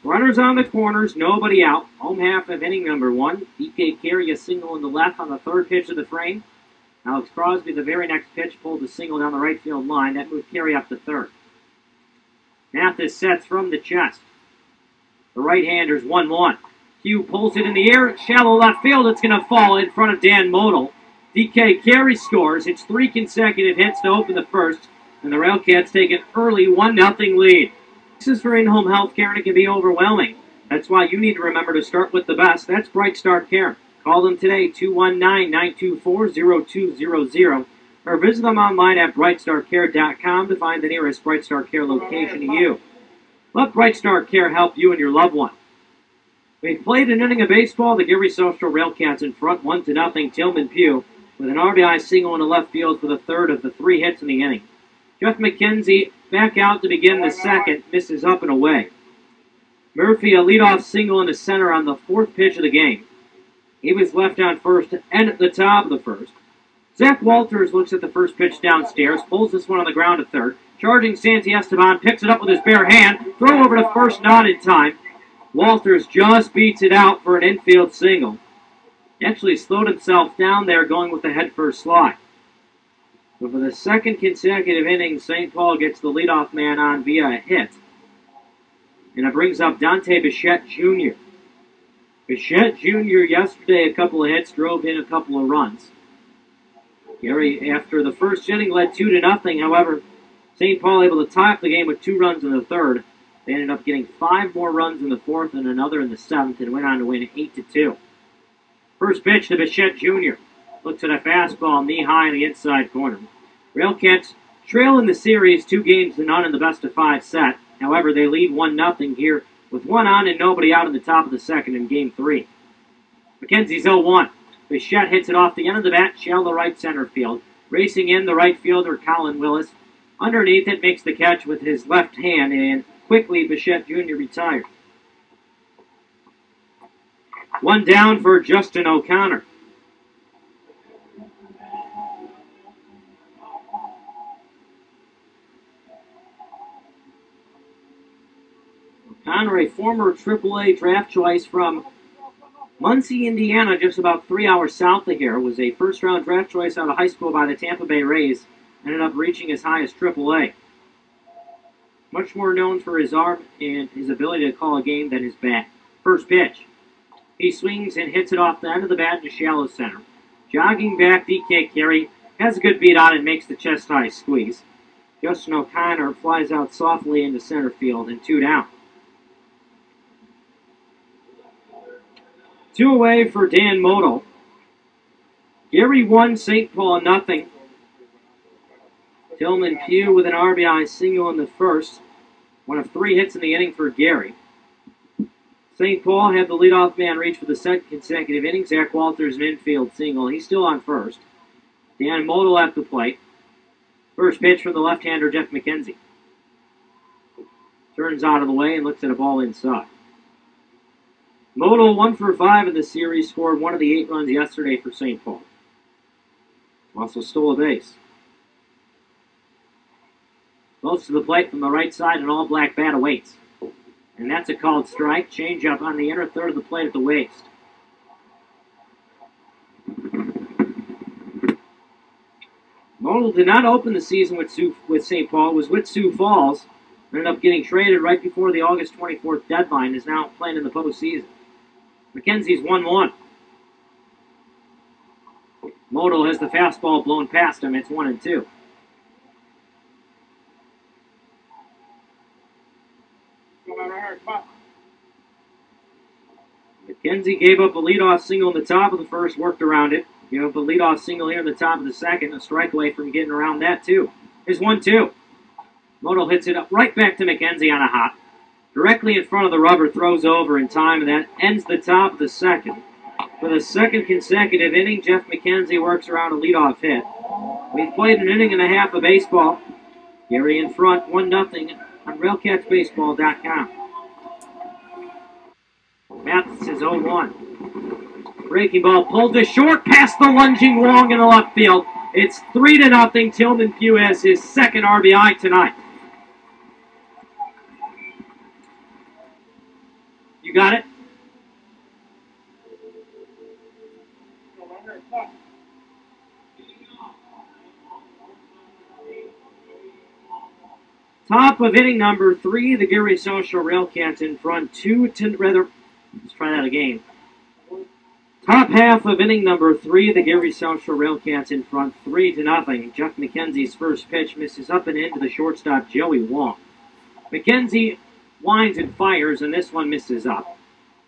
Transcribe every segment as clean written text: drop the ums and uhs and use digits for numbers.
Runners on the corners, nobody out. Home half of inning number 1. DK Carey a single in the left on the third pitch of the frame. Alex Crosby, the very next pitch, pulled a single down the right field line. That moved Carey up to third. Mathis sets from the chest. The right-hander's 1-1. Hugh pulls it in the air. Shallow left field. It's going to fall in front of Dan Model. DK Carey scores. It's 3 consecutive hits to open the first. And the Railcats take an early 1-0 lead. This is for in-home health care, and it can be overwhelming. That's why you need to remember to start with the best. That's Bright Start Care. Call them today, 219-924-0200, or visit them online at brightstarcare.com to find the nearest Bright Start Care location to you. Let Bright Start Care help you and your loved one. We've played an inning of baseball. The Gary Social Railcats in front, 1-0. Tillman Pugh with an RBI single in the left field for the third of the 3 hits in the inning. Jeff McKenzie back out to begin the second, misses up and away. Murphy a leadoff single in the center on the 4th pitch of the game. He was left on first and at the top of the first. Zach Walters looks at the first pitch downstairs, pulls this one on the ground to third. Charging Santi Esteban, picks it up with his bare hand, throw over to first, not in time. Walters just beats it out for an infield single. He actually slowed himself down there going with the head-first slide. But for the second consecutive inning, St. Paul gets the leadoff man on via a hit. And it brings up Dante Bichette Jr. Bichette Jr. yesterday, a couple of hits, drove in a couple of runs. Gary, after the first inning, led 2-0. However, St. Paul able to tie up the game with 2 runs in the third. They ended up getting 5 more runs in the 4th and another in the 7th, and went on to win 8-2. First pitch to Bichette Jr. Looks at a fastball knee-high in the inside corner. Railcats trail in the series 2-0 in the best-of-5 set. However, they lead 1-0 here with 1 on and nobody out in the top of the second in Game 3. McKenzie's 0-1. Bichette hits it off the end of the bat, shallow right center field. Racing in the right fielder, Colin Willis. Underneath it, makes the catch with his left hand, and quickly Bichette Jr. retired. 1 down for Justin O'Connor. O'Connor, a former AAA draft choice from Muncie, Indiana, just about 3 hours south of here, was a first-round draft choice out of high school by the Tampa Bay Rays, ended up reaching as high as AAA. Much more known for his arm and his ability to call a game than his bat. First pitch. He swings and hits it off the end of the bat to shallow center. Jogging back, DK Carey has a good beat on and makes the chest-high squeeze. Justin O'Connor flies out softly into center field and 2 down. 2 away for Dan Model. Gary 1, St. Paul 0. Tillman Pugh with an RBI single in the first. 1 of 3 hits in the inning for Gary. St. Paul had the leadoff man reach for the second consecutive inning. Zach Walters an infield single. He's still on first. Dan Model at the plate. First pitch from the left-hander Jeff McKenzie. Turns out of the way and looks at a ball inside. Model 1 for 5 in the series, scored 1 of the 8 runs yesterday for St. Paul. Also stole a base. Close to the plate from the right side, an all-black bat awaits. And that's a called strike. Change-up on the inner third of the plate at the waist. Model did not open the season with St. Paul, was with Sioux Falls. Ended up getting traded right before the August 24th deadline, is now playing in the postseason. McKenzie's 1-1. Model has the fastball blown past him. It's 1-2. McKenzie gave up a leadoff single in the top of the first, worked around it. Gave up a leadoff single here in the top of the second, a strike away from getting around that too. Here's 1-2. Model hits it up right back to McKenzie on a hop. Directly in front of the rubber, throws over in time, and that ends the top of the second. For the second consecutive inning, Jeff McKenzie works around a leadoff hit. We've played an inning and a half of baseball. Gary in front, 1-0 on RailcatsBaseball.com. Mathis is 0-1. Breaking ball pulled to short, past the lunging Wong in the left field. It's 3-0. Tillman Pugh has his second RBI tonight. Top of inning number 3, the Gary Social Railcats in front let's try that again. Top half of inning number 3, the Gary Social Railcats in front 3-0. Jeff McKenzie's first pitch misses up and into the shortstop, Joey Wong. McKenzie winds and fires, and this one misses up.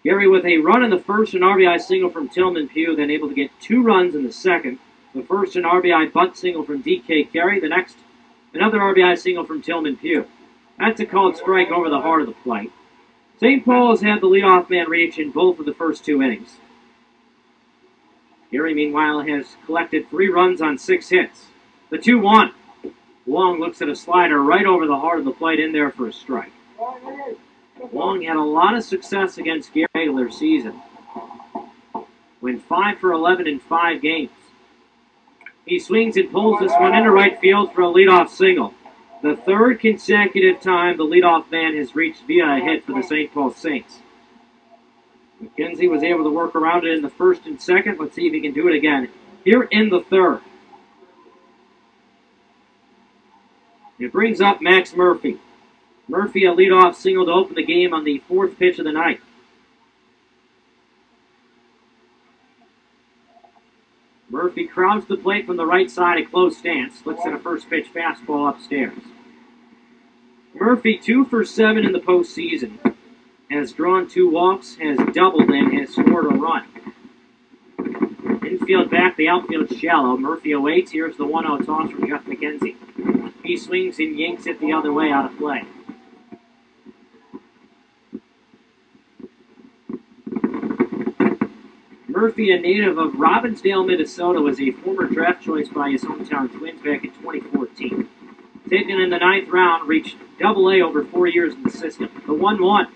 Gary with a run in the first, an RBI single from Tillman Pugh, then able to get 2 runs in the second. The first, an RBI bunt single from D.K. Carey. The next, another RBI single from Tillman Pugh. That's a called strike over the heart of the plate. St. Paul has had the leadoff man reach in both of the first 2 innings. Gary, meanwhile, has collected 3 runs on 6 hits. The 2-1. Wong looks at a slider right over the heart of the plate in there for a strike. Wong had a lot of success against Gary regular season. Went 5 for 11 in 5 games. He swings and pulls this one into right field for a leadoff single. The 3rd consecutive time the leadoff man has reached via a hit for the St. Paul Saints. McKenzie was able to work around it in the first and second. Let's see if he can do it again here in the 3rd. It brings up Max Murphy. Murphy, a leadoff single to open the game on the 4th pitch of the night. Murphy crowds the plate from the right side, a close stance. Looks at a first pitch fastball upstairs. Murphy 2 for 7 in the postseason. Has drawn 2 walks, has doubled, and has scored a run. Infield back, the outfield shallow. Murphy awaits. Here's the 1-0 toss from Jeff McKenzie. He swings and yanks it the other way out of play. Murphy, a native of Robbinsdale, Minnesota, was a former draft choice by his hometown Twins back in 2014. Taken in the 9th round, reached Double-A over 4 years in the system. The 1-1.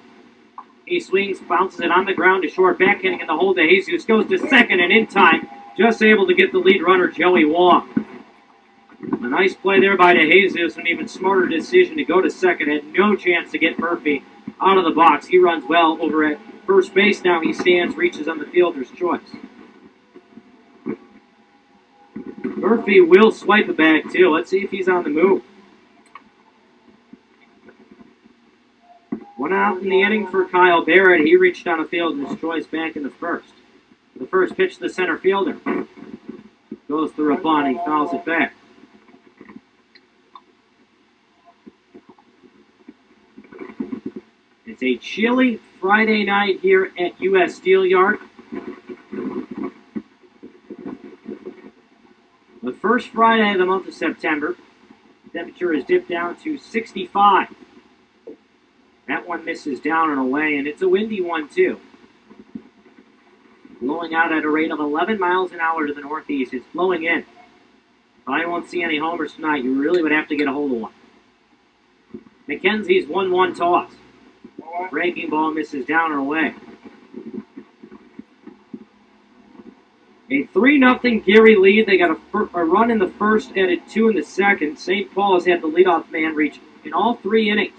He swings, bounces it on the ground to short, backhanding in the hole to Jesus, goes to second, and in time, just able to get the lead runner, Joey Wong. A nice play there by DeJesus, an even smarter decision to go to second. Had no chance to get Murphy out of the box. He runs well over at first base. Now he stands, reaches on the fielder's choice. Murphy will swipe it back, too. Let's see if he's on the move. 1 out in the inning for Kyle Barrett. He reached on a fielder's choice back in the 1st. The first pitch to the center fielder. Goes through a bunt. He fouls it back. It's a chilly Friday night here at U.S. Steel Yard. The first Friday of the month of September. Temperature is dipped down to 65. That one misses down and away, and it's a windy one, too. Blowing out at a rate of 11 miles an hour to the northeast. It's blowing in. I won't see any homers tonight. You really would have to get a hold of one. McKenzie's 1-1 toss. Breaking ball misses down and away. A 3-0 Gary lead. They got a run in the first, added 2 in the second. St. Paul has had the leadoff man reach in all 3 innings.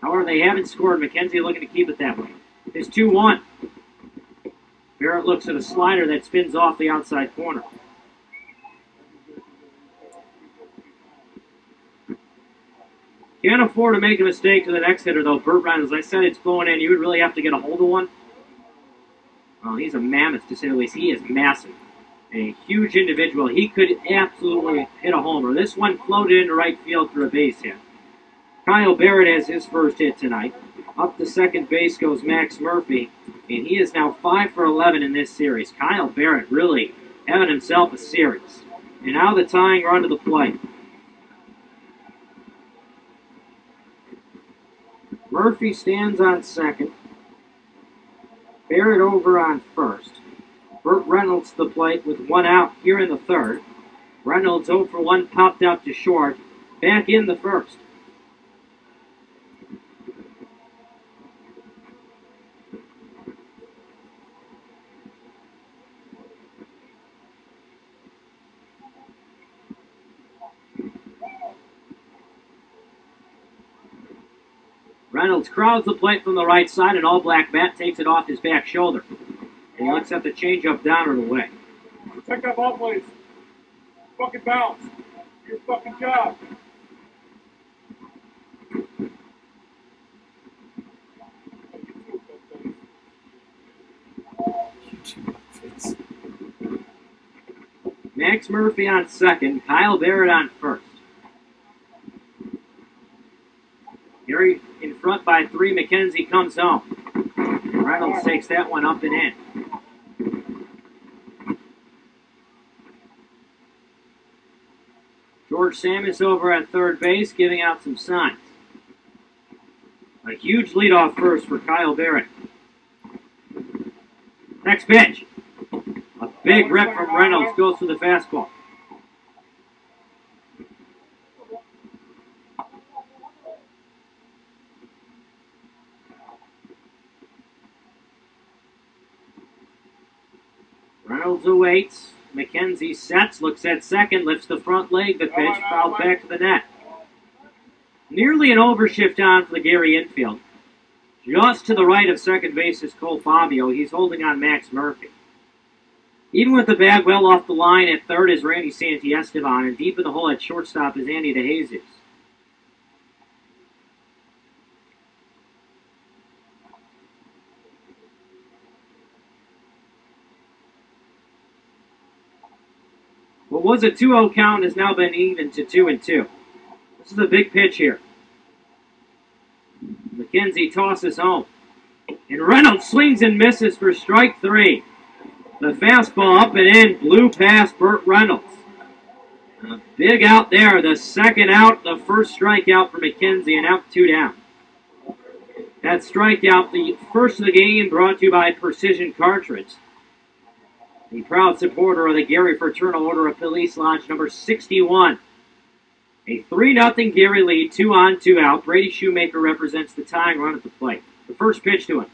However, they haven't scored. McKenzie looking to keep it that way. It's 2-1. Barrett looks at a slider that spins off the outside corner. Can't afford to make a mistake to the next hitter, though. Burt Reynolds, I said it's blowing in. You would really have to get a hold of one. Well, he's a mammoth, to say the least. He is massive. A huge individual. He could absolutely hit a homer. This one floated into right field for a base hit. Kyle Barrett has his first hit tonight. Up to second base goes Max Murphy, and he is now 5 for 11 in this series. Kyle Barrett really having himself a series. And now the tying run to the plate. Murphy stands on second. Barrett over on first. Burt Reynolds to the plate with 1 out here in the 3rd. Reynolds 0 for 1 popped out to short. Back in the 1st. Reynolds crowds the plate from the right side. An all-black bat takes it off his back shoulder. And he looks at the changeup down and away. Pick up all plays. Fucking bounce. Your fucking job. Max Murphy on second, Kyle Barrett on first. Gary in front by 3, McKenzie comes home. Reynolds takes that one up and in. George Samus over at third base, giving out some signs. A huge leadoff first for Kyle Barrett. Next pitch. A big rip from Reynolds goes to the fastball. Reynolds awaits. McKenzie sets, looks at second, lifts the front leg. The pitch fouled back to the net. Nearly an overshift on for the Gary infield. Just to the right of second base is Cole Fabio. He's holding on Max Murphy. Even with the bag well off the line at third is Randy Santiesteban, and deep in the hole at shortstop is Andy DeJesus. What was a 2-0 count has now been even to 2-2. This is a big pitch here. McKenzie tosses home. And Reynolds swings and misses for strike 3. The fastball up and in, blew past Burt Reynolds. A big out there, the second out, the first strikeout for McKenzie, and out 2 down. That strikeout, the first of the game, brought to you by Precision Cartridge. The proud supporter of the Gary Fraternal Order of Police Lodge number 61. A 3-0 Gary lead, 2 on, 2 out. Brady Shoemaker represents the tying run at the plate. The first pitch to him.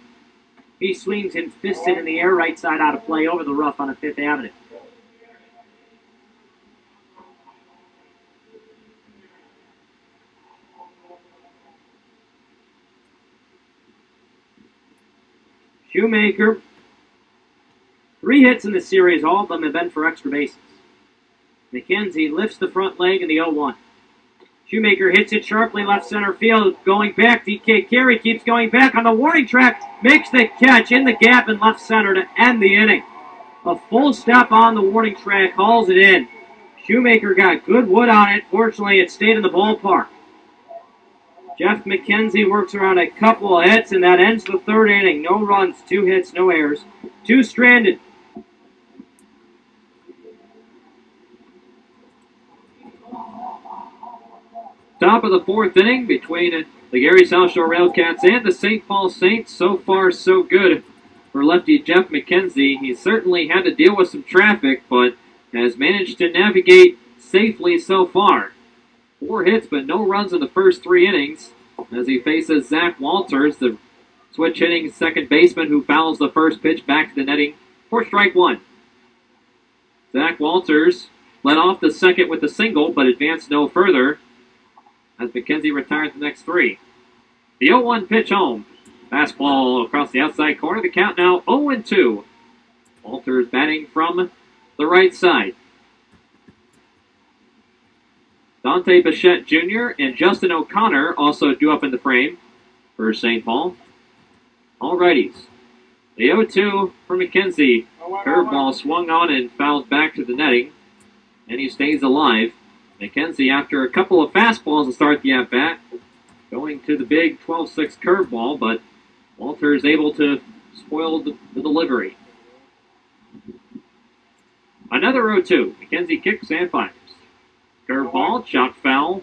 He swings and fists it in the air, right side out of play, over the rough on 5th Avenue. Shoemaker, 3 hits in the series, all of them have been for extra bases. McKenzie lifts the front leg in the 0-1. Shoemaker hits it sharply left center field, going back. DK Carey keeps going back on the warning track, makes the catch in the gap in left center to end the inning. A full step on the warning track, hauls it in. Shoemaker got good wood on it. Fortunately, it stayed in the ballpark. Jeff McKenzie works around a couple of hits, and that ends the 3rd inning. No runs, 2 hits, no errors. 2 stranded. Top of the 4th inning between the Gary South Shore Railcats and the St. Paul Saints. So far, so good for lefty Jeff McKenzie. He certainly had to deal with some traffic, but has managed to navigate safely so far. 4 hits, but no runs in the first 3 innings as he faces Zach Walters, the switch-hitting second baseman who fouls the first pitch back to the netting for strike 1. Zach Walters led off the second with a single, but advanced no further as McKenzie retires the next 3. The 0-1 pitch home. Fastball across the outside corner. The count now 0-2. Walters batting from the right side. Dante Bichette Jr. and Justin O'Connor also due up in the frame for St. Paul. All righties. The 0-2 for McKenzie. Curveball swung on and fouled back to the netting, and he stays alive. McKenzie, after a couple of fastballs to start the at-bat, going to the big 12-6 curveball, but Walters able to spoil the delivery. Another 0-2. McKenzie kicks and fires. Curveball, shot foul.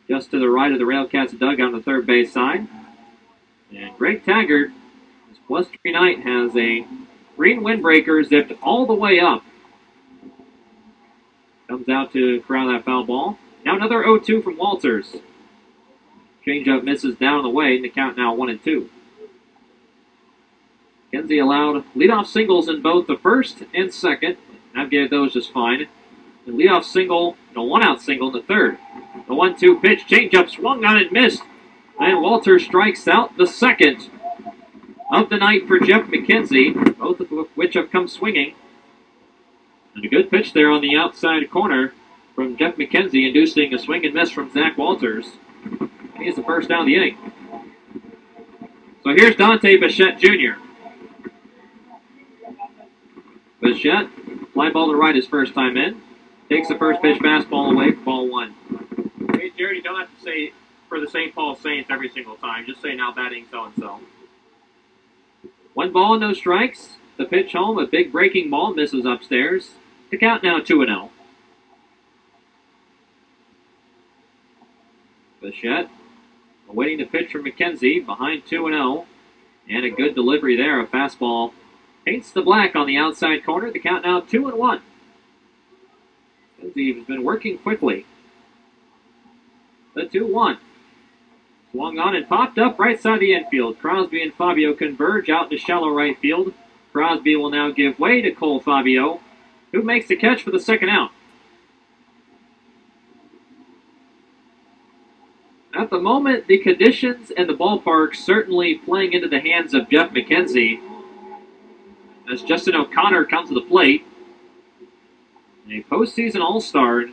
Just to the right of the Railcats dugout on the third base side. And Greg Taggart, this blustery night, has a green windbreaker zipped all the way up. Comes out to corral that foul ball. Now another 0-2 from Walters. Changeup misses down the way, and the count now 1-2. McKenzie allowed leadoff singles in both the first and second. Navigated those just fine. The leadoff single, and a one-out single in the third. The 1-2 pitch, changeup swung on and missed. And Walters strikes out the second of the night for Jeff McKenzie, both of which have come swinging. And a good pitch there on the outside corner from Jeff McKenzie, inducing a swing and miss from Zach Walters. He is the first down of the inning. So here's Dante Bichette Jr. Bichette, fly ball to right his first time in. Takes the first pitch fastball away for ball one. Hey, Jared, you don't have to say for the St. Paul Saints every single time. Just say now batting so-and-so. 1 ball, no strikes. The pitch home, a big breaking ball, misses upstairs. The count now 2-0. Bichette awaiting the pitch from McKenzie, behind 2-0. And a good delivery there, a fastball. Paints the black on the outside corner. The count now 2-1. McKenzie has been working quickly. The 2-1. Swung on and popped up right side of the infield. Crosby and Fabio converge out to shallow right field. Crosby will now give way to Cole Fabio, who makes the catch for the second out. At the moment, the conditions and the ballpark certainly playing into the hands of Jeff McKenzie, as Justin O'Connor comes to the plate. A postseason All-Star.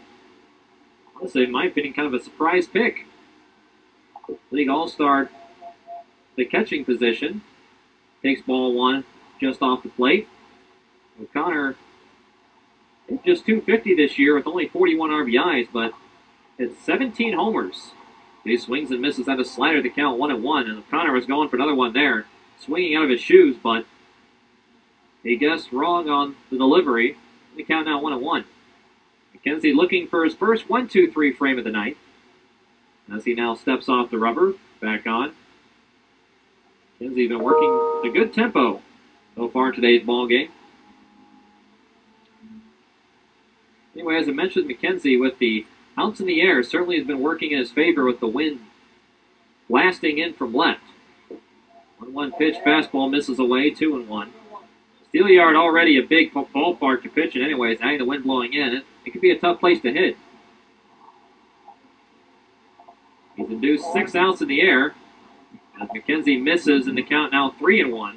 Honestly, in my opinion, kind of a surprise pick. League All-Star, the catching position. Takes ball one just off the plate. O'Connor hit just .250 this year with only 41 RBIs, but hit 17 homers. He swings and misses at a slider to count 1-1, and O'Connor was going for another one there. Swinging out of his shoes, but he guessed wrong on the delivery. The count now 1-1. McKenzie looking for his first 1-2-3 frame of the night. As he now steps off the rubber, back on. McKenzie been working a good tempo so far in today's ball game. Anyway, as I mentioned, McKenzie with the outs in the air certainly has been working in his favor with the wind blasting in from left. 1-1 pitch, fastball misses away, 2-1. Steelyard already a big ballpark to pitch in anyways, having the wind blowing in. It could be a tough place to hit. He's induced 6 outs in the air as McKenzie misses, and the count now 3-1.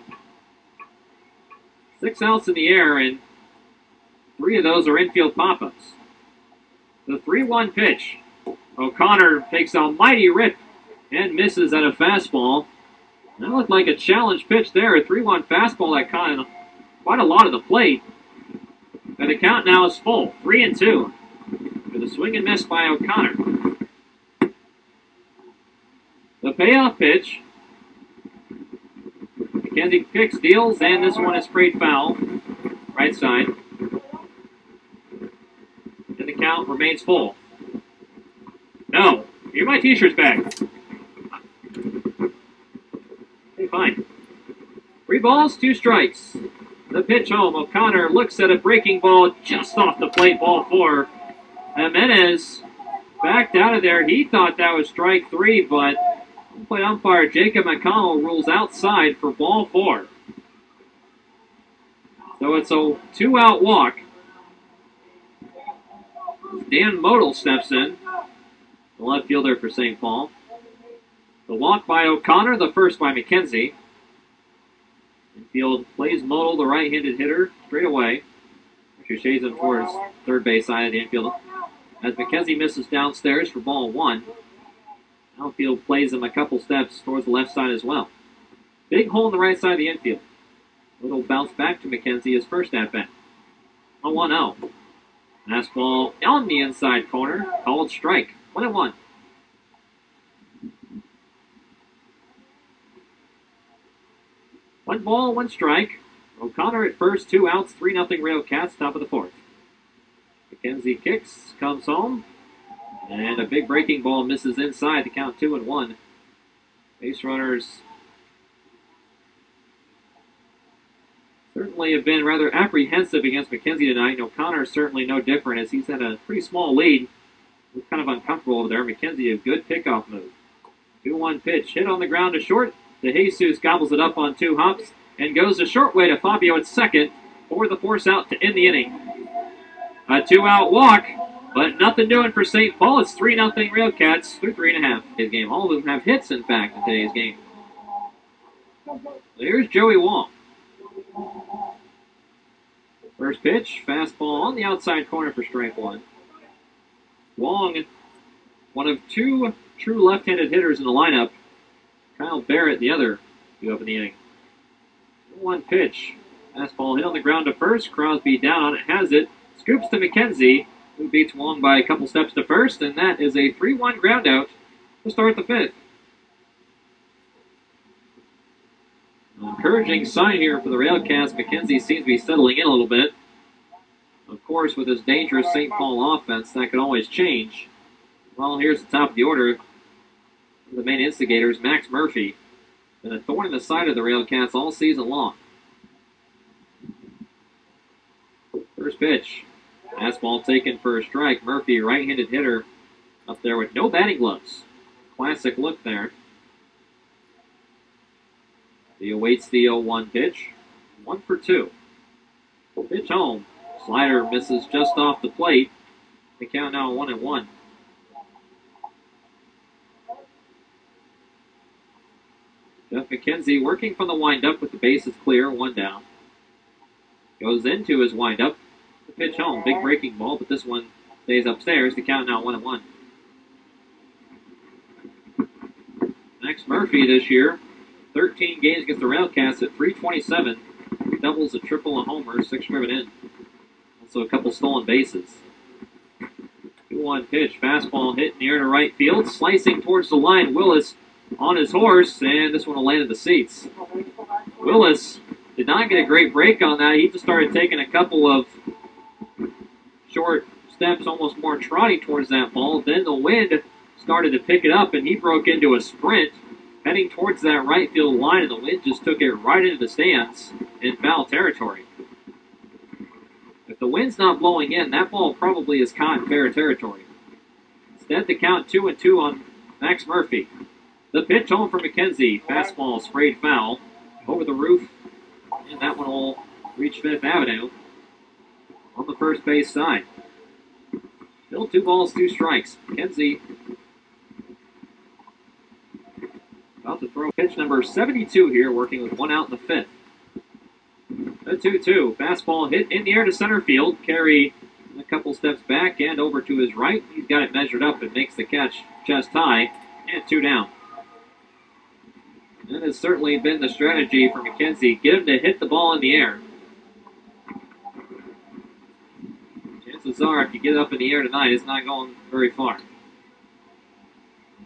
6 outs in the air, and 3 of those are infield pop-ups. The 3-1 pitch. O'Connor takes a mighty rip and misses at a fastball. That looked like a challenge pitch there. A 3-1 fastball that caught quite a lot of the plate. And the count now is full. 3-2. With a swing and miss by O'Connor. The payoff pitch. McKenzie kicks, deals, and this one is sprayed foul. Right side. And the count remains full. No. Get my t-shirts back. Okay, fine. 3 balls, 2 strikes. The pitch home. O'Connor looks at a breaking ball just off the plate, ball 4. Jimenez backed out of there. He thought that was strike 3, but plate umpire Jacob McConnell rules outside for ball 4. So it's a 2-out walk. Dan Model steps in, the left fielder for St. Paul. The walk by O'Connor, the first by McKenzie. Infield plays Model, the right-handed hitter, straight away. Actually shades him towards third base side of the infield. As McKenzie misses downstairs for ball 1. Outfield plays him a couple steps towards the left side as well. Big hole in the right side of the infield. Little bounce back to McKenzie, his first at-bat. 1-0. Fastball on the inside corner. Called strike. 1-1. One ball, 1 strike. O'Connor at first, 2 outs, 3-0 Rail Cats, top of the 4th. McKenzie kicks, comes home. And a big breaking ball misses inside to count 2-1. Base runners certainly have been rather apprehensive against McKenzie tonight. O'Connor certainly no different as he's had a pretty small lead. He's kind of uncomfortable over there. McKenzie, a good pickoff move. 2-1 pitch, hit on the ground to short. De Jesus gobbles it up on 2 hops and goes a short way to Fabio at second for the force out to end the inning. A 2-out walk. But nothing doing for St. Paul. It's 3-0 Rail Cats through 3.5. His game. All of them have hits, in fact, in today's game. So here's Joey Wong. First pitch, fastball on the outside corner for strike one. Wong, one of two true left-handed hitters in the lineup. Kyle Barrett, the other, due up in the inning. 1 pitch. Fastball hit on the ground to first. Crosby down on it, has it. Scoops to McKenzie, who beats Wong by a couple steps to first, and that is a 3-1 ground out to start the fifth. An encouraging sign here for the Railcats. McKenzie seems to be settling in a little bit. Of course, with this dangerous St. Paul offense, that could always change. Well, here's the top of the order. The main instigators, Max Murphy. Been a thorn in the side of the Railcats all season long. First pitch. Fastball taken for a strike. Murphy, right-handed hitter, up there with no batting gloves. Classic look there. He awaits the 0-1 pitch. 1 for 2. Pitch home. Slider misses just off the plate. The count now 1-1. Jeff McKenzie working from the windup with the bases clear, 1 down. Goes into his windup. The pitch home. Big breaking ball, but this one stays upstairs. The count now 1-1. Max Murphy this year, 13 games against the Railcats at .327. Doubles, a triple, a homer, 6 driven in. Also a couple stolen bases. 2-1 pitch. Fastball hit in the air to right field. Slicing towards the line. Willis on his horse, and this one will land in the seats. Willis did not get a great break on that. He just started taking a couple of short steps, almost more trotting towards that ball. Then the wind started to pick it up, and he broke into a sprint, heading towards that right field line, and the wind just took it right into the stands in foul territory. If the wind's not blowing in, that ball probably is caught in fair territory. Instead, the count 2-2 on Max Murphy. The pitch home for McKenzie. Fastball sprayed foul over the roof, and that one will reach Fifth Avenue on the first base side. Still 2 balls, 2 strikes. McKenzie about to throw pitch number 72 here, working with 1 out in the fifth. The 2-2. Fastball hit in the air to center field. Carey a couple steps back and over to his right. He's got it measured up and makes the catch chest high, and 2 down. That has certainly been the strategy for McKenzie. Get him to hit the ball in the air. Chances are, if you get it up in the air tonight, it's not going very far.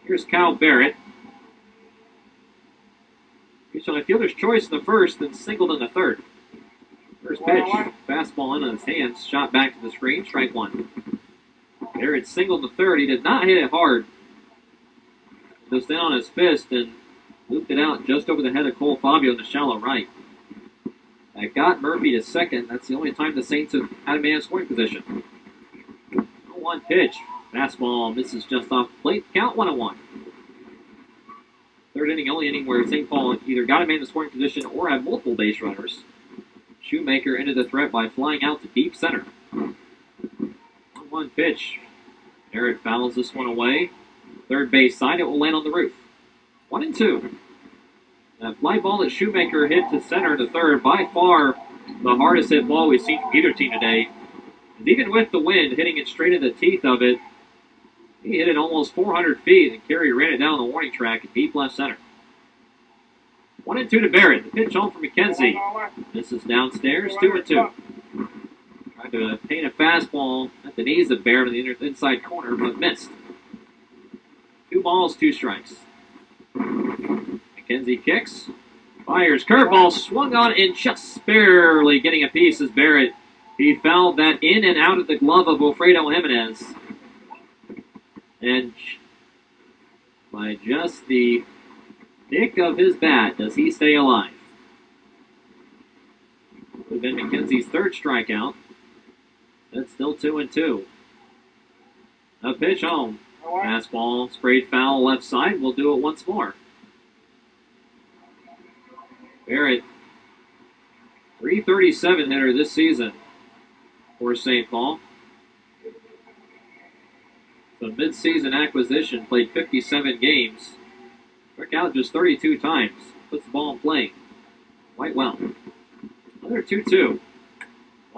Here's Kyle Barrett. Reached on a fielder's choice in the first, then singled in the third. First pitch, fastball in on his hands, shot back to the screen, strike 1. Barrett singled in the third. He did not hit it hard. Just down on his fist and looped it out just over the head of Cole Fabio in the shallow right. That got Murphy to second. That's the only time the Saints have had a man in scoring position. 1 pitch. Fastball misses just off the plate. Count 1-1. Third inning, only inning where St. Paul either got a man in scoring position or had multiple base runners. Shoemaker ended the threat by flying out to deep center. 1 pitch. Barrett fouls this one away. Third base side, it will land on the roof. 1-2. That fly ball that Shoemaker hit to center to third, by far the hardest hit ball we've seen from either team today. And even with the wind hitting it straight in the teeth of it, he hit it almost 400 feet, and Carey ran it down the warning track at deep left center. 1-2 to Barrett. The pitch home for McKenzie. This is downstairs, 2-2. Tried to paint a fastball at the knees of Barrett in the inside corner, but missed. 2 balls, 2 strikes. McKenzie kicks, fires, curveball, swung on and just barely getting a piece as Barrett. He fouled that in and out of the glove of Wilfredo Jimenez. And by just the nick of his bat does he stay alive. Would have been McKenzie's 3rd strikeout. That's still 2-2. A pitch home. Fastball sprayed foul left side. We'll do it once more. Barrett, 337 hitter this season for St. Paul. The mid-season acquisition, played 57 games. Struck out just 32 times. Puts the ball in play quite well. Another 2-2.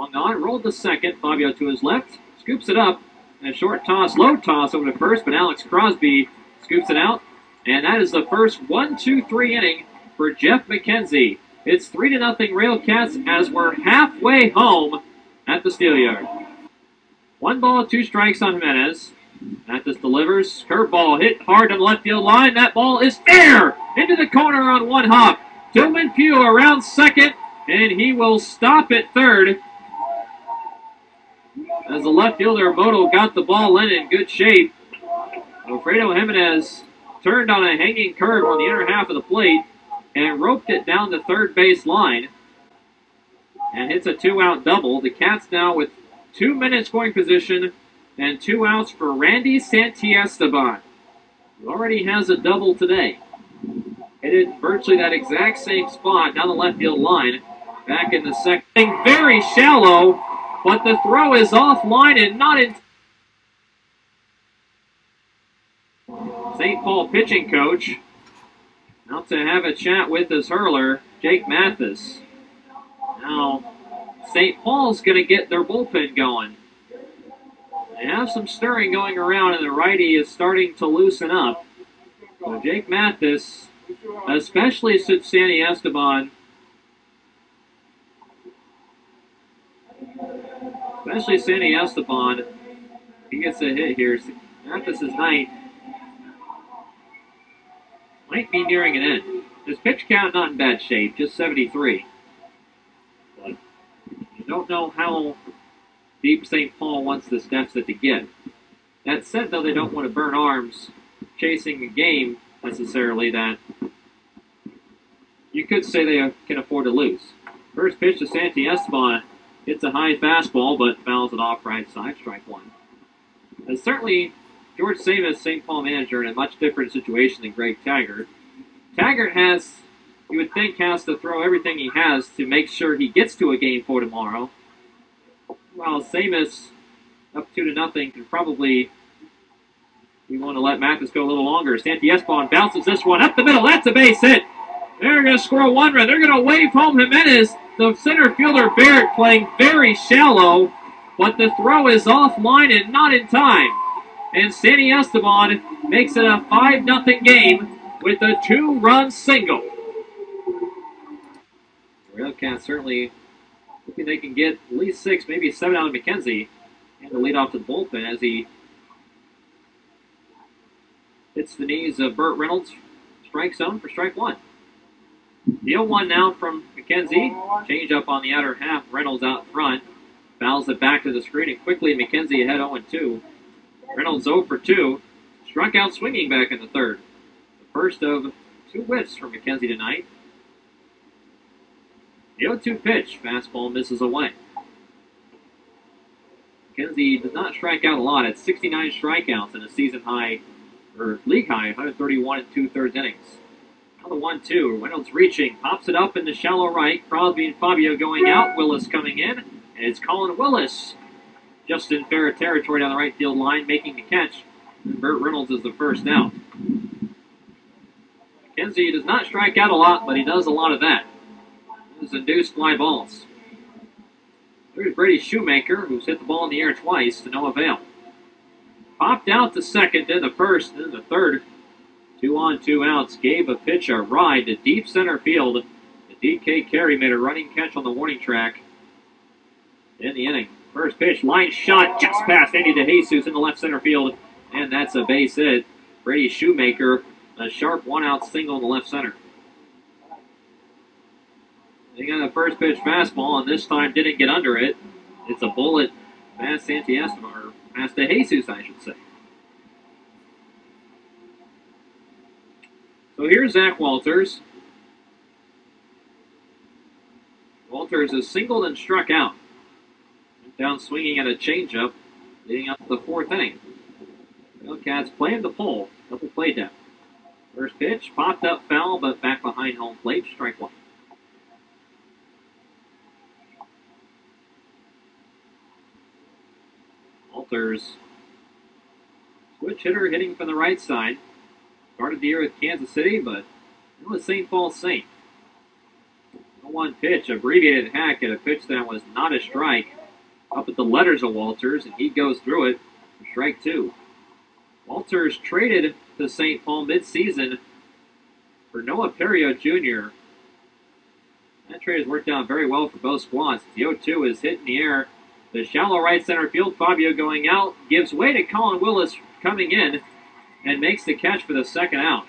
Swung on, rolled to second. Fabio to his left, scoops it up. And a short toss, low toss over to first, but Alex Crosby scoops it out. And that is the first 1-2-3 inning for Jeff McKenzie. It's 3-0 Railcats as we're halfway home at the Steelyard. 1 ball, 2 strikes on Jimenez. Mathis delivers. Curveball hit hard on the left field line. That ball is fair into the corner on one hop. Tillman Pugh around second, and he will stop at third. As the left fielder, Moto, got the ball in good shape. Alfredo Jimenez turned on a hanging curve on the inner half of the plate and roped it down the third base line and hits a 2-out double. The Cats now with 2 men in scoring position and 2 outs for Randy Santiesteban, who already has a double today. Hit it virtually that exact same spot down the left field line. Back in the second. Very shallow, but the throw is offline and not in. St. Paul pitching coach out to have a chat with his hurler, Jake Mathis. Now, St. Paul's going to get their bullpen going. They have some stirring going around, and the righty is starting to loosen up. So Jake Mathis, especially since Santiesteban, he gets a hit here. Mathis is ninth. Might be nearing an end. His pitch count not in bad shape, just 73. But you don't know how deep St. Paul wants this deficit to get. That said, though, they don't want to burn arms chasing a game necessarily that you could say they can afford to lose. First pitch to Santiesteban. Hits a high fastball, but fouls it off right side, strike one. And certainly, George Samus, St. Paul manager, in a much different situation than Greg Taggart. Taggart has, you would think, has to throw everything he has to make sure he gets to a game for tomorrow. While Samus, up 2-0, can probably, you want to let Mathis go a little longer. Santiesteban bounces this one up the middle. That's a base hit. They're going to score 1 run. They're going to wave home Jimenez. The center fielder Barrett playing very shallow, but the throw is offline and not in time. And Santiesteban makes it a 5-0 game with a 2-run single. The Railcats certainly hoping they can get at least 6, maybe 7 out of McKenzie, and to lead off to the bullpen as he hits the knees of Burt Reynolds. Strike zone for strike one. The 0-1 now from McKenzie. Change up on the outer half. Reynolds out front. Fouls it back to the screen, and quickly McKenzie ahead 0-2. Reynolds 0 for 2. Struck out swinging back in the third. The first of 2 whiffs from McKenzie tonight. The 0-2 pitch. Fastball misses away. McKenzie does not strike out a lot at 69 strikeouts in a season high, or league high, 131 2/3 innings. Now the 1-2. Reynolds reaching, pops it up in the shallow right. Crosby and Fabio going out. Willis coming in, and it's Colin Willis just in fair territory down the right field line, making the catch. And Burt Reynolds is the first out. McKenzie does not strike out a lot, but he does a lot of that. Those induced fly balls. There's Brady Shoemaker, who's hit the ball in the air twice to no avail. Popped out to second, then the first, then the third. 2 on, 2 outs. Gave a pitch a ride to deep center field. The DK Carey made a running catch on the warning track in the inning. First pitch, line shot, just past Andy DeJesus in the left center field, and that's a base hit. Brady Shoemaker, a sharp 1-out single in the left center. They got a first pitch fastball, and this time didn't get under it. It's a bullet past Santiesteban, or past DeJesus, I should say. So here's Zach Walters. Walters is singled and struck out. Went down swinging at a changeup, leading up to the 4th inning. Railcats playing the pull, double play depth. First pitch, popped up foul, but back behind home plate, strike one. Walters, switch hitter hitting from the right side. Started the year with Kansas City, but it was St. Paul Saint. 1 pitch, abbreviated hack at a pitch that was not a strike. Up at the letters of Walters, and he goes through it for strike 2. Walters traded to St. Paul midseason for Noah Perio Jr. That trade has worked out very well for both squads. The 0-2 is hit in the air. The shallow right center field, Fabio going out, gives way to Colin Willis coming in and makes the catch for the second out.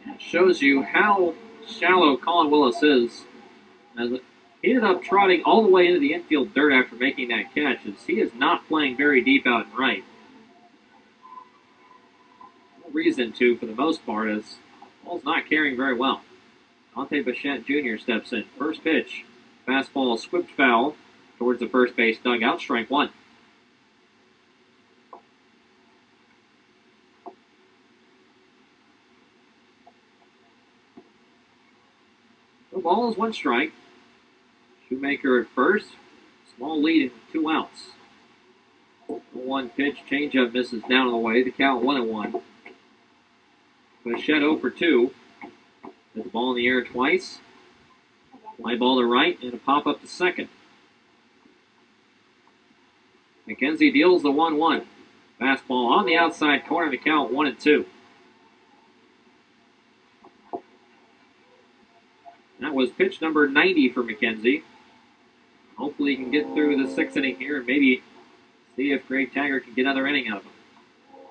That shows you how shallow Colin Willis is. As he ended up trotting all the way into the infield dirt after making that catch, as he is not playing very deep out and right. No reason to, for the most part, as the ball's not carrying very well. Dante Bichette Jr. steps in. First pitch. Fastball squipped foul towards the first base dugout. Strike 1. The ball is 1 strike. Shoemaker at first. Small lead and 2 outs. 1 pitch. Changeup misses down on the way. The count 1-1. Bichette 0 for 2. Hit the ball in the air twice. Fly ball to right and a pop up to second. McKenzie deals the 1-1. Fastball on the outside corner. The count 1-2. That was pitch number 90 for McKenzie. Hopefully he can get through the 6th inning here and maybe see if Greg Taggart can get another inning out of him.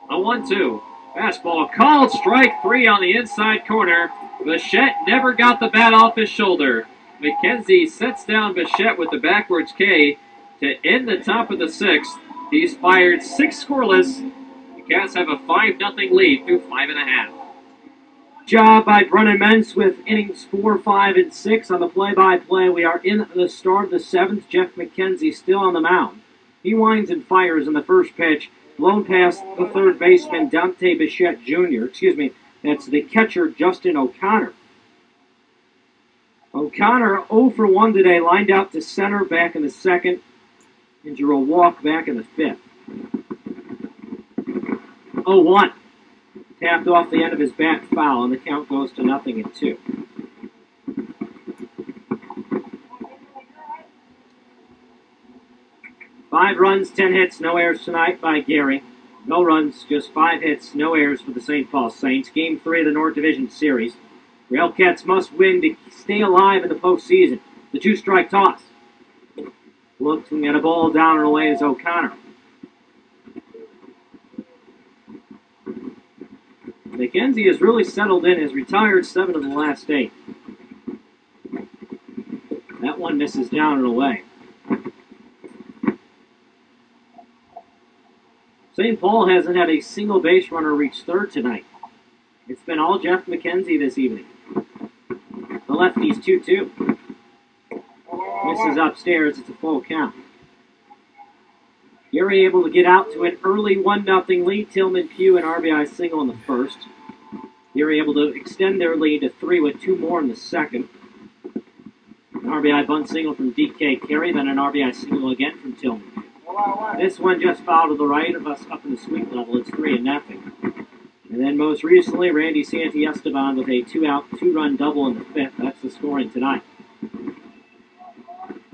A 1-2. Fastball called. Strike 3 on the inside corner. Bichette never got the bat off his shoulder. McKenzie sets down Bichette with the backwards K to end the top of the 6th. He's fired 6 scoreless. The Cats have a 5-0 lead through 5.5. Job by Brennan Mentz with innings 4, 5, and 6 on the play-by-play. We are in the start of the 7th. Jeff McKenzie still on the mound. He winds and fires in the first pitch. Blown past the third baseman, Dante Bichette Jr. That's the catcher, Justin O'Connor. O'Connor 0 for 1 today, lined out to center back in the 2nd, and drew a walk back in the 5th. 0-1. Tapped off the end of his bat foul, and the count goes to 0-2. Five runs, 10 hits, no errors tonight by Gary. No runs, just 5 hits, no errors for the St. Paul Saints. Game 3 of the North Division Series. Rail Cats must win to stay alive in the postseason. The 2-strike toss. Looking at a ball down and away is O'Connor. McKenzie has really settled in, has retired 7 of the last 8. That one misses down and away. St. Paul hasn't had a single base runner reach third tonight. It's been all Jeff McKenzie this evening. The lefty's 2-2. Misses upstairs. It's a full count. Gary able to get out to an early 1-0 lead. Tillman Pugh an RBI single in the first. Gary able to extend their lead to 3 with 2 more in the second. An RBI bunt single from DK Carey, then an RBI single again from Tillman. This one just fouled to the right of us up in the sweep level. It's 3-0. And then most recently, Randy Santi-Esteban with a 2-out, 2-run double in the 5th. That's the scoring tonight.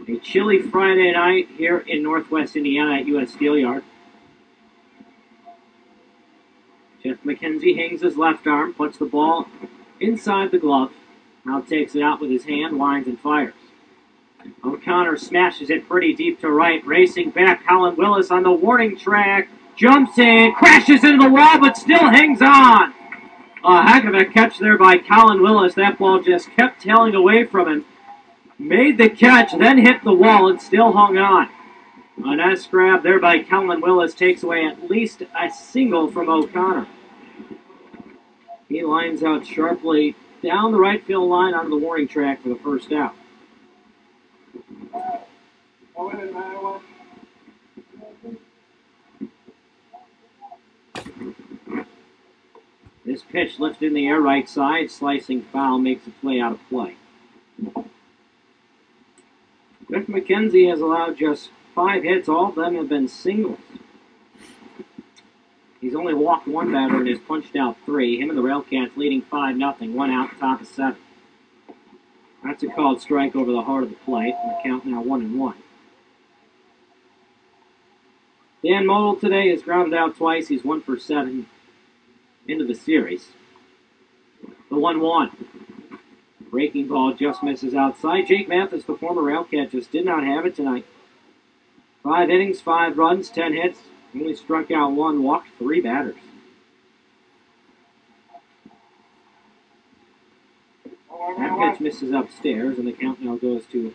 A chilly Friday night here in Northwest Indiana at U.S. Steel Yard. Jeff McKenzie hangs his left arm, puts the ball inside the glove. Now takes it out with his hand, winds and fires. O'Connor smashes it pretty deep to right. Racing back, Colin Willis on the warning track. Jumps in, crashes into the wall, but still hangs on. A heck of a catch there by Colin Willis. That ball just kept tailing away from him. Made the catch, then hit the wall and still hung on. A nice grab there by Colin Willis takes away at least a single from O'Connor. He lines out sharply down the right field line onto the warning track for the first out. This pitch lifted in the air right side, slicing foul, makes it play out of play. Jeff McKenzie has allowed just 5 hits. All of them have been singles. He's only walked one batter and has punched out 3. Him and the Railcats leading 5-0. 1 out, top of 7. That's a called strike over the heart of the plate. And the count now 1-1. Dan Model today has grounded out twice. He's 1 for 7 into the series. The 1-1. Breaking ball just misses outside. Jake Mathis, the former Railcat, just did not have it tonight. 5 innings, 5 runs, 10 hits. He only struck out 1, walked 3 batters. That pitch misses upstairs, and the count now goes to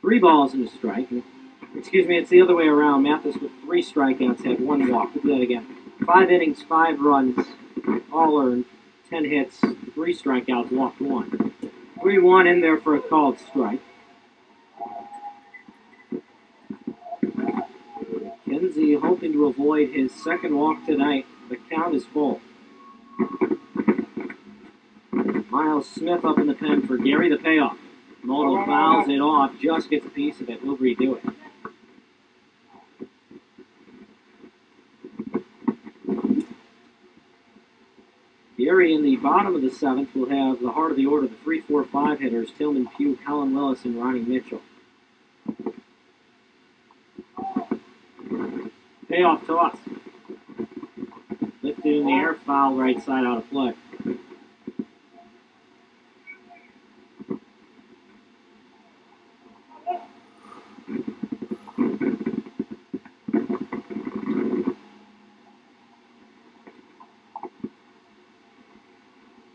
3 balls and a strike. Excuse me, it's the other way around. Mathis with 3 strikeouts had 1 walk. We'll do that again. 5 innings, 5 runs, all earned, 10 hits, 3 strikeouts, walked 1. 3-1 in there for a called strike. Kenzie hoping to avoid his second walk tonight. The count is full. Miles Smith up in the pen for Gary, the payoff. Model fouls it off, just gets a piece of it. We'll redo it. Gary in the bottom of the 7th will have the heart of the order, the 3-4-5 hitters, Tillman Pugh, Colin Willis, and Ronnie Mitchell. Payoff toss. Lifted in the air, foul right side out of play.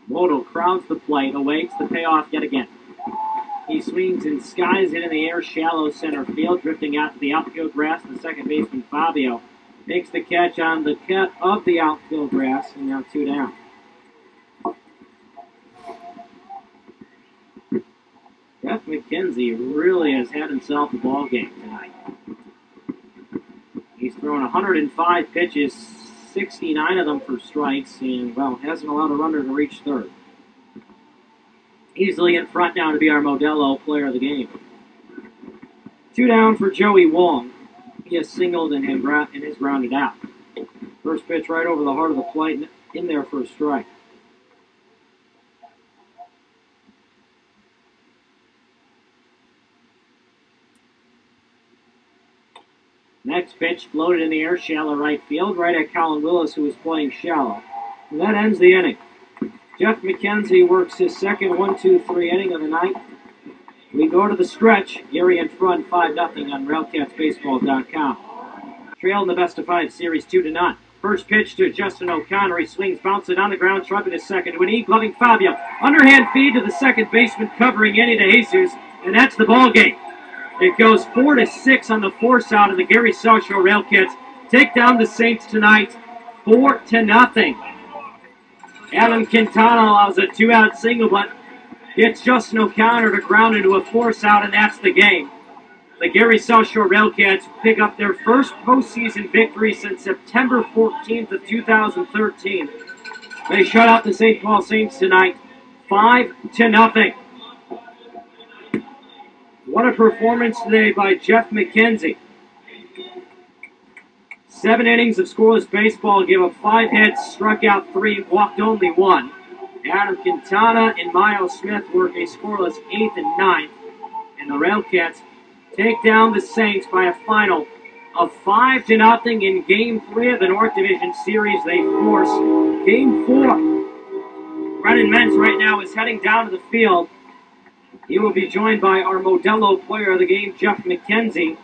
Model crowds the plate, awaits the payoff yet again. He swings and skies it in the air, shallow center field, drifting out to the outfield grass. The second baseman, Fabio, makes the catch on the cut of the outfield grass, and now 2 down. Jeff McKenzie really has had himself a ball game tonight. He's thrown 105 pitches, 69 of them for strikes, and, well, hasn't allowed a runner to reach third. Easily in front now to be our Modelo player of the game. 2 down for Joey Wong. He has singled and is grounded out. First pitch right over the heart of the plate, in there for a strike. Next pitch floated in the air, shallow right field, right at Colin Willis, who was playing shallow. And that ends the inning. Jeff McKenzie works his second 1-2-3 inning of the night. We go to the stretch. Gary in front, 5-0 on RailcatsBaseball.com. Trail in the best of 5 series, 2-0. First pitch to Justin O'Connor. He swings, bouncing on the ground, trumping to second. To an E-gloving Fabio. Underhand feed to the second baseman, covering Eddie DeJesus, and that's the ball game. It goes 4-6 on the force out, and the Gary South Shore Railcats take down the Saints tonight, 4-0. Adam Quintana allows a 2-out single, but gets Justin O'Connor to ground into a force out, and that's the game. The Gary South Shore Railcats pick up their first postseason victory since September 14th of 2013. They shut out the St. Paul Saints tonight, 5-0. What a performance today by Jeff McKenzie. 7 innings of scoreless baseball, gave up 5 hits, struck out 3, walked only 1. Adam Quintana and Miles Smith work a scoreless 8th and 9th. And the Railcats take down the Saints by a final of 5-0 in Game 3 of the North Division Series. They force Game 4. Brennan Mentz right now is heading down to the field. He will be joined by our Modelo player of the game, Jeff McKenzie.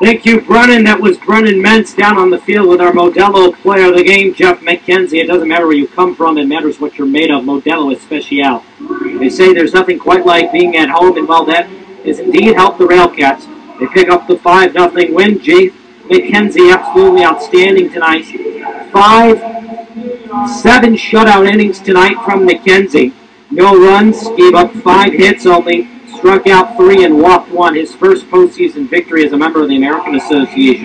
Thank you, Brennan. That was Brennan Mentz down on the field with our Modelo player of the game, Jeff McKenzie. It doesn't matter where you come from, it matters what you're made of. Modelo is special. They say there's nothing quite like being at home, and well, that is indeed helped the Railcats. They pick up the 5-0 win. Jeff McKenzie absolutely outstanding tonight. 7 shutout innings tonight from McKenzie. No runs, gave up 5 hits only. Struck out 3 and walked 1. His first postseason victory as a member of the American Association.